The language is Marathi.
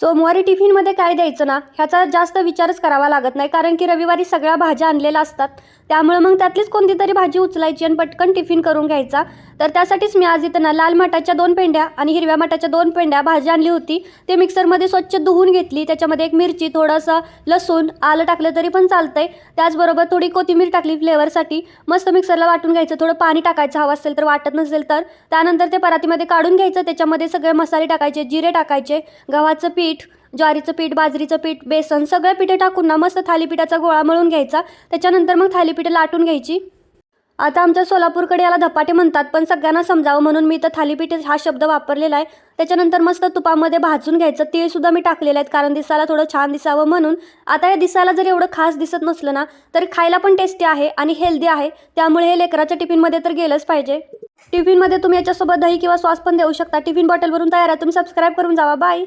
सोमवारी टिफिनमध्ये काय द्यायचं ना ह्याचा जास्त विचारच करावा लागत नाही, कारण की रविवारी सगळ्या भाज्या आणलेल्या असतात. त्यामुळे मग त्यातलीच कोणती तरी भाजी उचलायची आणि पटकन टिफिन करून घ्यायचा. तर त्यासाठीच मी आज इथं ना लाल मटाच्या 2 पेंड्या आणि हिरव्या मटाच्या 2 पेंड्या भाजी आणली होती. ते मिक्सरमध्ये स्वच्छ धुवून घेतली. त्याच्यामध्ये एक मिरची, थोडंसं लसूण, आलं टाकलं तरी पण चालतंय. त्याचबरोबर थोडी कोथिंबीर टाकली फ्लेवरसाठी. मस्त मिक्सरला वाटून घ्यायचं. थोडं पाणी टाकायचं हवं असेल तर, वाटत नसेल तर. त्यानंतर ते परातीमध्ये काढून घ्यायचं. त्याच्यामध्ये सगळे मसाले टाकायचे, जिरे टाकायचे, गव्हाचं पीठ, ज्वारीचं पीठ, बाजरीचं पीठ, बेसन सगळं पिठं टाकून ना मस्त थालीपीठाचा गोळा मळून घ्यायचा. त्याच्यानंतर मग थालीपीठं लाटून घ्यायची. आता आमच्या सोलापूरकडे याला धपाटे म्हणतात, पण सगळ्यांना समजावं म्हणून मी इथं थालीपीठ हा शब्द वापरलेला आहे. त्याच्यानंतर मस्त तुपामध्ये भाजून घ्यायचं. तीळसुद्धा मी टाकलेलं आहेत, कारण दिसायला थोडं छान दिसावं म्हणून. आता हे दिसायला जर एवढं खास दिसत नसलं ना, तर खायला पण टेस्टी आहे आणि हेल्दी आहे. त्यामुळे हे लेकराच्या टिफिनमध्ये तर गेलंच पाहिजे. टिफिनमध्ये तुम्ही याच्यासोबत दही किंवा सॉस पण देऊ शकता. टिफिन बॉटल भरून तयार आहे. तुम्ही सबस्क्राईब करून जावा. बाय.